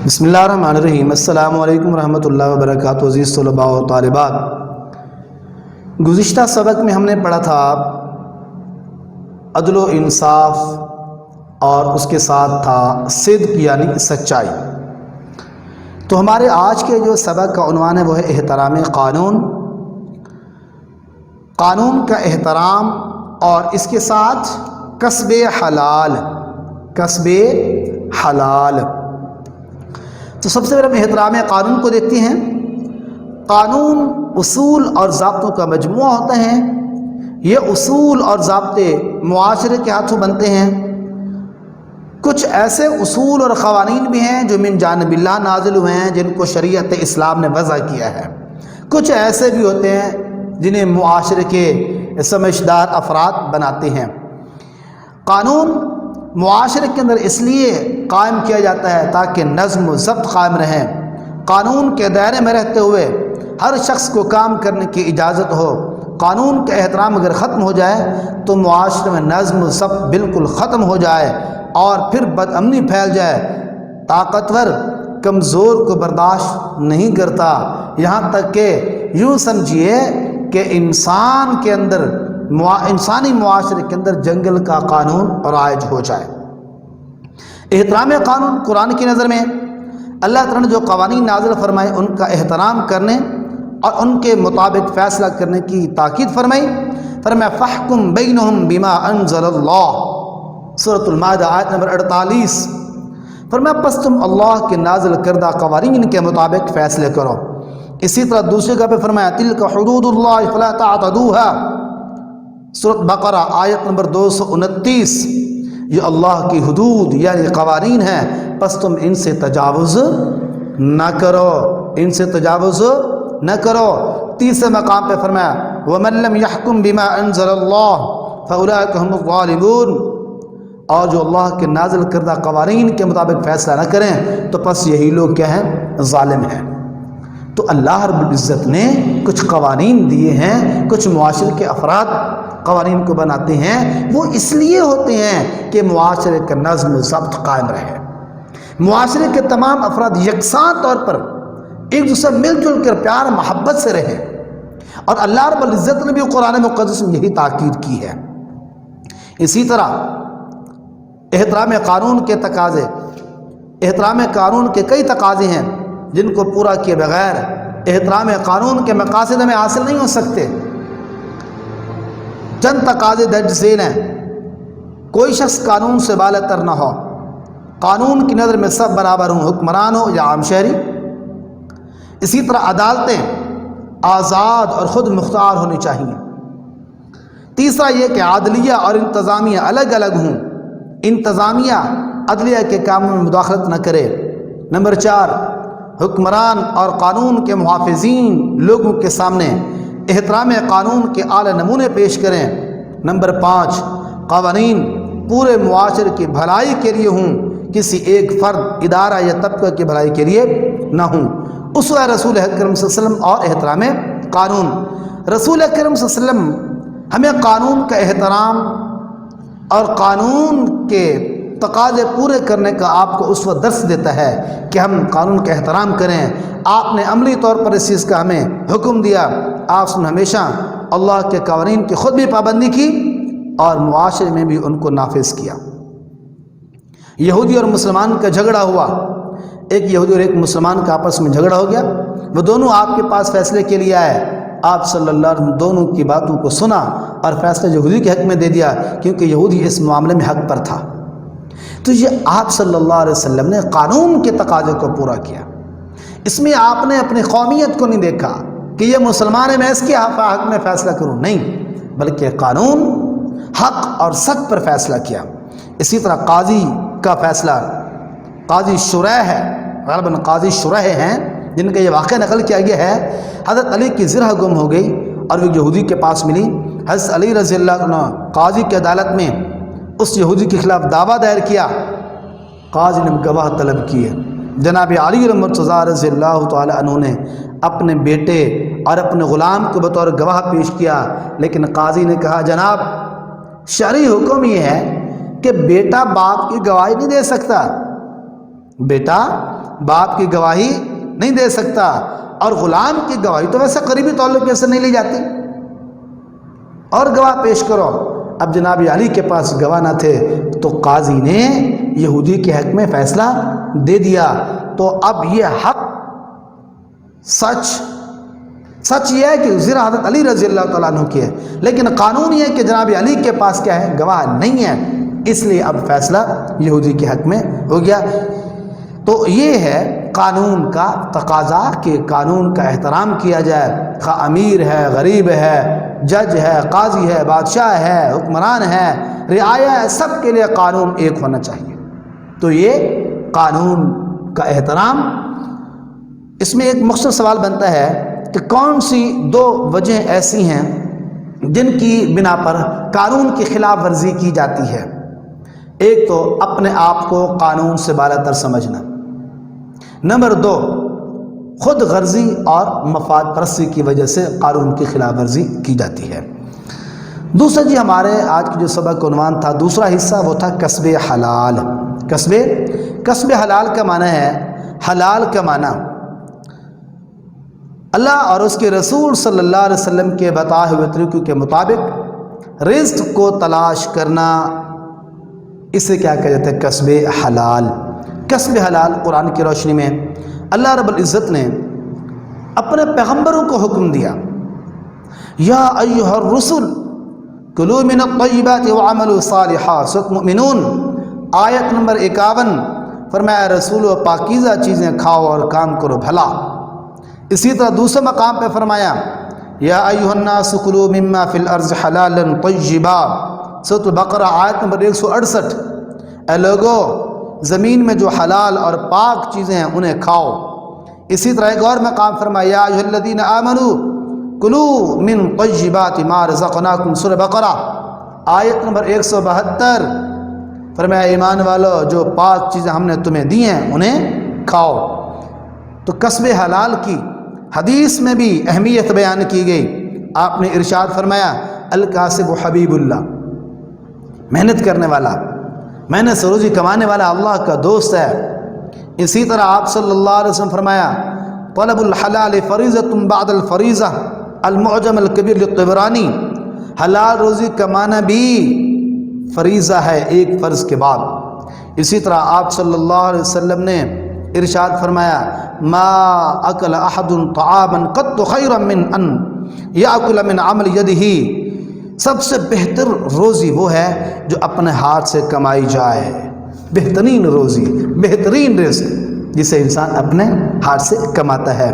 بسم اللہ الرحمن الرحیم۔ السلام علیکم ورحمۃ اللہ وبرکاتہ۔ عزیز طلباء و طالبات، گزشتہ سبق میں ہم نے پڑھا تھا عدل و انصاف اور اس کے ساتھ تھا صدق یعنی سچائی۔ تو ہمارے آج کے جو سبق کا عنوان ہے وہ ہے احترام قانون، قانون کا احترام اور اس کے ساتھ کسب حلال، کسب حلال۔ تو سب سے پہلے ہم احترام قانون کو دیکھتے ہیں۔ قانون اصول اور ضابطوں کا مجموعہ ہوتا ہے۔ یہ اصول اور ضابطے معاشرے کے ہاتھوں بنتے ہیں۔ کچھ ایسے اصول اور قوانین بھی ہیں جو من جانب اللہ نازل ہوئے ہیں، جن کو شریعت اسلام نے وضع کیا ہے۔ کچھ ایسے بھی ہوتے ہیں جنہیں معاشرے کے سمجھدار افراد بناتے ہیں۔ قانون معاشرے کے اندر اس لیے قائم کیا جاتا ہے تاکہ نظم و ضبط قائم رہے، قانون کے دائرے میں رہتے ہوئے ہر شخص کو کام کرنے کی اجازت ہو۔ قانون کا احترام اگر ختم ہو جائے تو معاشرے میں نظم و ضبط بالکل ختم ہو جائے اور پھر بد امنی پھیل جائے۔ طاقتور کمزور کو برداشت نہیں کرتا، یہاں تک کہ یوں سمجھیے کہ انسان کے اندر، انسانی معاشرے کے اندر جنگل کا قانون رائج ہو جائے۔ احترام قانون قرآن کی نظر میں اللہ تعالیٰ نے جو قوانین نازل فرمائے ان کا احترام کرنے اور ان کے مطابق فیصلہ کرنے کی تاکید فرمائی۔ فرمایا فاحکم بینہم بما انزل اللہ، سورۃ المائدہ آیت نمبر 48۔ فرمایا پس تم اللہ کے نازل کردہ قوانین کے مطابق فیصلے کرو۔ اسی طرح دوسری جگہ پہ فرمایا تلک حدود اللہ فلا تعتدوها، سورۃ بقرہ آیت نمبر 229۔ یہ اللہ کی حدود یعنی قوانین ہیں، پس تم ان سے تجاوز نہ کرو، ان سے تجاوز نہ کرو۔ تیسرے مقام پہ فرمایا وَمَن لَّمْ يَحْكُم بِمَا أَنزَلَ اللَّهُ فَأُولَٰئِكَ هُمُ الظَّالِمُونَ، اور جو اللہ کے نازل کردہ قوانین کے مطابق فیصلہ نہ کریں تو پس یہی لوگ کیا ہیں؟ ظالم ہیں۔ تو اللہ رب العزت نے کچھ قوانین دیے ہیں، کچھ معاشرے کے افراد قوانین کو بناتے ہیں، وہ اس لیے ہوتے ہیں کہ معاشرے کا نظم و ضبط قائم رہے، معاشرے کے تمام افراد یکساں طور پر ایک دوسرے مل جل کر پیار محبت سے رہیں، اور اللہ رب العزت نے بھی قرآن مقدس میں یہی تاکید کی ہے۔ اسی طرح احترام قانون کے تقاضے، احترام قانون کے کئی تقاضے ہیں جن کو پورا کیے بغیر احترام قانون کے مقاصد ہمیں حاصل نہیں ہو سکتے۔ چند تقاضے درج ذیل ہیں۔ کوئی شخص قانون سے بالا تر نہ ہو، قانون کی نظر میں سب برابر ہوں، حکمران ہو یا عام شہری۔ اسی طرح عدالتیں آزاد اور خود مختار ہونی چاہیے۔ تیسرا یہ کہ عدلیہ اور انتظامیہ الگ الگ ہوں، انتظامیہ عدلیہ کے کاموں میں مداخلت نہ کرے۔ نمبر 4، حکمران اور قانون کے محافظین لوگوں کے سامنے احترام قانون کے اعلیٰ نمونے پیش کریں۔ نمبر 5، قوانین پورے معاشرے کی بھلائی کے لیے ہوں، کسی ایک فرد، ادارہ یا طبقہ کی بھلائی کے لیے نہ ہوں۔ اسوہ رسول اکرم صلی اللہ علیہ وسلم اور احترام قانون۔ رسول اکرم صلی اللہ علیہ وسلم ہمیں قانون کا احترام اور قانون کے تقاضے پورے کرنے کا آپ کو اسوہ درس دیتا ہے کہ ہم قانون کا احترام کریں۔ آپ نے عملی طور پر اس چیز کا ہمیں حکم دیا۔ آپ نے ہمیشہ اللہ کے قوانین کی خود بھی پابندی کی اور معاشرے میں بھی ان کو نافذ کیا۔ یہودی اور مسلمان کا جھگڑا ہوا، ایک یہودی اور ایک مسلمان کا آپس میں جھگڑا ہو گیا، وہ دونوں آپ کے پاس فیصلے کے لیے آئے۔ آپ صلی اللہ علیہ وسلم دونوں کی باتوں کو سنا اور فیصلہ یہودی کے حق میں دے دیا، کیونکہ یہودی اس معاملے میں حق پر تھا۔ تو یہ آپ صلی اللہ علیہ وسلم نے قانون کے تقاضے کو پورا کیا۔ اس میں آپ نے اپنی قومیت کو نہیں دیکھا کہ یہ مسلمان ہے میں اس کے حق میں فیصلہ کروں، نہیں، بلکہ قانون، حق اور سچ پر فیصلہ کیا۔ اسی طرح قاضی کا فیصلہ، قاضی شرح ہے، غالباً قاضی شرح ہیں جن کا یہ واقعہ نقل کیا گیا ہے۔ حضرت علی کی زرہ گم ہو گئی اور وہ یہودی کے پاس ملی۔ حضرت علی رضی اللہ عنہ قاضی کی عدالت میں اس یہودی کے خلاف دعویٰ دائر کیا۔ قاضی نے گواہ طلب کیے۔ جناب علی مرتضیٰ رضی اللہ تعالی عنہ نے اپنے بیٹے اور اپنے غلام کو بطور گواہ پیش کیا، لیکن قاضی نے کہا جناب شرعی حکم یہ ہے کہ بیٹا باپ کی گواہی نہیں دے سکتا، بیٹا باپ کی گواہی نہیں دے سکتا، اور غلام کی گواہی تو ویسے قریبی تعلق سے نہیں لی جاتی، اور گواہ پیش کرو۔ اب جناب علی کے پاس گواہ نہ تھے تو قاضی نے یہودی کے حق میں فیصلہ دے دیا۔ تو اب یہ حق سچ یہ ہے کہ زرہ حضرت علی رضی اللہ تعالیٰ عنہ کی ہے، لیکن قانون یہ ہے کہ جناب علی کے پاس کیا ہے؟ گواہ نہیں ہے، اس لیے اب فیصلہ یہودی کے حق میں ہو گیا۔ تو یہ ہے قانون کا تقاضا کہ قانون کا احترام کیا جائے، خواہ امیر ہے، غریب ہے، جج ہے، قاضی ہے، بادشاہ ہے، حکمران ہے، رعایا ہے، سب کے لیے قانون ایک ہونا چاہیے۔ تو یہ قانون کا احترام، اس میں ایک مختصر سوال بنتا ہے کہ کون سی دو وجہیں ایسی ہیں جن کی بنا پر قانون کی خلاف ورزی کی جاتی ہے؟ ایک تو اپنے آپ کو قانون سے بالاتر سمجھنا، نمبر دو خود غرضی اور مفاد پرستی کی وجہ سے قانون کی خلاف ورزی کی جاتی ہے۔ دوسرا جی ہمارے آج کی جو سبق کا عنوان تھا، دوسرا حصہ وہ تھا کسب حلال۔ کسب حلال کا معنی ہے، حلال کا معنی اللہ اور اس کے رسول صلی اللہ علیہ وسلم کے بتائے ہوئے طریقوں کے مطابق رزق کو تلاش کرنا، اسے کیا کہا جاتا ہے؟ کسب حلال۔ کسب حلال قرآن کی روشنی میں اللہ رب العزت نے اپنے پیغمبروں کو حکم دیا، یا ایھا الرسل کلوا من الطیبات وعملوا صالحا، سورۃ مومنون آیت نمبر 51، فرمایا رسولو پاکیزہ چیزیں کھاؤ اور کام کرو بھلا۔ اسی طرح دوسرے مقام پہ فرمایا یا ایھا الناس کلوا مما فی الارض حلالا طیبا، سورۃ البقرہ آیت نمبر 168، اے لوگو زمین میں جو حلال اور پاک چیزیں ہیں انہیں کھاؤ۔ اسی طرح ایک اور مقام فرمایا یا ایھا الذین آمنوا کلوا من طیبات ما رزقناکم، سورہ بقرہ آیت نمبر 172، فرمایا ایمان والو جو پاک چیزیں ہم نے تمہیں دی ہیں انہیں کھاؤ۔ تو کسب حلال کی حدیث میں بھی اہمیت بیان کی گئی۔ آپ نے ارشاد فرمایا الکاسب حبیب اللہ، محنت کرنے والا، محنت سے روزی کمانے والا اللہ کا دوست ہے۔ اسی طرح آپ صلی اللہ علیہ وسلم فرمایا طلب الحلال فریضۃ بعد الفریضہ، المعجم الکبیر للطبرانی، حلال روزی کمانا بھی فریضہ ہے ایک فرض کے بعد۔ اسی طرح آپ صلی اللہ علیہ وسلم نے ارشاد فرمایا ما اکل احد طعاما قط خیرا من ان یاکل من عمل یدہ، سب سے بہتر روزی وہ ہے جو اپنے ہاتھ سے کمائی جائے، بہترین روزی، بہترین رزق جسے انسان اپنے ہاتھ سے کماتا ہے۔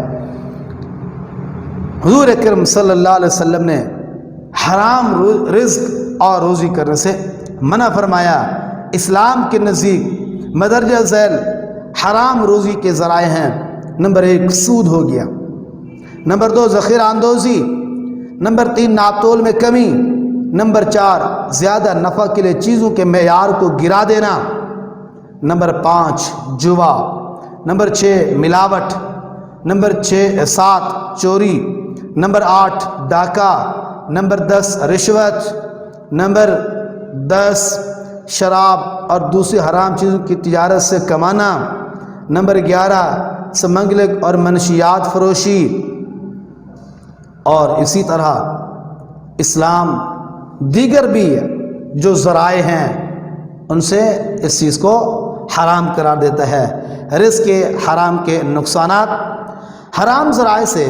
حضور اکرم صلی اللہ علیہ وسلم نے حرام رزق اور روزی کرنے سے منع فرمایا۔ اسلام کے نزدیک مدرجہ ذیل حرام روزی کے ذرائع ہیں، نمبر 1 سود ہو گیا، نمبر 2 ذخیرہ اندوزی، نمبر 3 ناپتول میں کمی، نمبر 4 زیادہ نفع کے لیے چیزوں کے معیار کو گرا دینا، نمبر 5 جوا، نمبر 6 ملاوٹ، نمبر 7 چوری، نمبر 8 ڈاکہ، نمبر 10 رشوت، نمبر 10 شراب اور دوسری حرام چیزوں کی تجارت سے کمانا، نمبر 11 سمگلنگ اور منشیات فروشی۔ اور اسی طرح اسلام دیگر بھی جو ذرائع ہیں ان سے اس چیز کو حرام قرار دیتا ہے۔ رزق کے حرام کے نقصانات، حرام ذرائع سے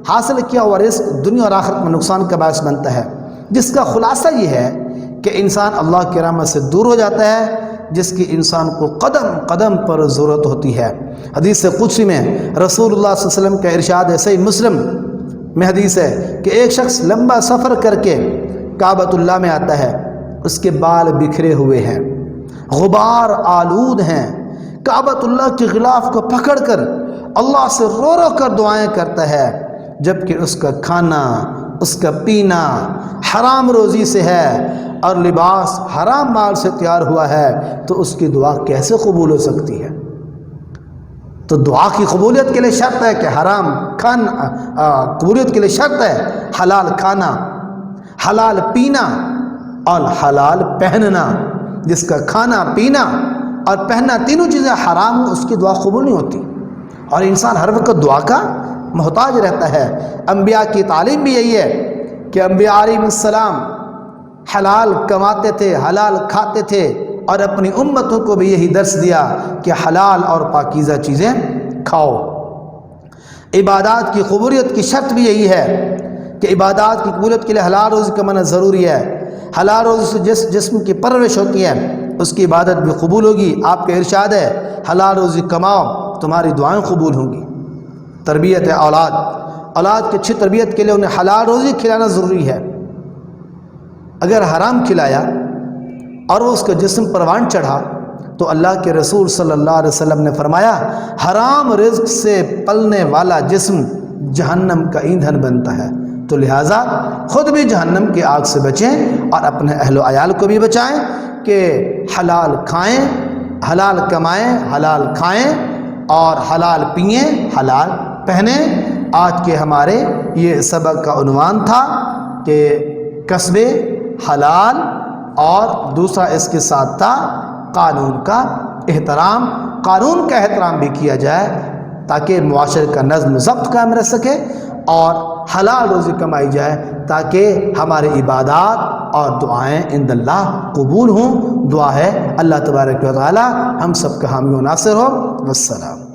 حاصل کیا ہوا رزق دنیا اور آخرت میں نقصان کا باعث بنتا ہے، جس کا خلاصہ یہ ہے کہ انسان اللہ کی رحمت سے دور ہو جاتا ہے، جس کی انسان کو قدم قدم پر ضرورت ہوتی ہے۔ حدیث قدسی میں رسول اللہ صلی اللہ علیہ وسلم کا ارشاد ہے، صحیح مسلم میں حدیث ہے کہ ایک شخص لمبا سفر کر کے کعبۃ اللہ میں آتا ہے، اس کے بال بکھرے ہوئے ہیں، غبار آلود ہیں، کعبۃ اللہ کے غلاف کو پکڑ کر اللہ سے رو رو کر دعائیں کرتا ہے، جبکہ اس کا کھانا، اس کا پینا حرام روزی سے ہے اور لباس حرام مال سے تیار ہوا ہے، تو اس کی دعا کیسے قبول ہو سکتی ہے؟ تو دعا کی قبولیت کے لیے شرط ہے کہ حرام کھانا، قبولیت کے لیے شرط ہے حلال کھانا، حلال پینا اور حلال پہننا، جس کا کھانا پینا اور پہننا تینوں چیزیں حرام ہوں اس کی دعا قبول نہیں ہوتی، اور انسان ہر وقت دعا کا محتاج رہتا ہے۔ انبیاء کی تعلیم بھی یہی ہے کہ انبیاء علیہ السلام حلال کماتے تھے، حلال کھاتے تھے، اور اپنی امتوں کو بھی یہی درس دیا کہ حلال اور پاکیزہ چیزیں کھاؤ۔ عبادات کی قبولیت کی شرط بھی یہی ہے کہ عبادات کی قبولیت کے لیے حلال روزی کمانا ضروری ہے۔ حلال روزی سے جس جسم کی پرورش ہوتی ہے اس کی عبادت بھی قبول ہوگی۔ آپ کا ارشاد ہے حلال روزی کماؤ تمہاری دعائیں قبول ہوں گی۔ تربیت اولاد، اولاد کی اچھی تربیت کے لیے انہیں حلال روزی کھلانا ضروری ہے۔ اگر حرام کھلایا اور وہ اس کا جسم پروان چڑھا تو اللہ کے رسول صلی اللہ علیہ وسلم نے فرمایا حرام رزق سے پلنے والا جسم جہنم کا ایندھن بنتا ہے۔ تو لہٰذا خود بھی جہنم کی آگ سے بچیں اور اپنے اہل و عیال کو بھی بچائیں کہ حلال کھائیں، حلال کمائیں، حلال کھائیں اور حلال پئیں، حلال پہنیں۔ آج کے ہمارے یہ سبق کا عنوان تھا کہ کسب حلال، اور دوسرا اس کے ساتھ تھا قانون کا احترام۔ قانون کا احترام بھی کیا جائے تاکہ معاشرے کا نظم و ضبط قائم رہ سکے، اور حلال روزی کمائی جائے تاکہ ہماری عبادات اور دعائیں عند اللہ قبول ہوں۔ دعا ہے اللہ تبارک و تعالی ہم سب کا حامی و ناصر ہو۔ والسلام۔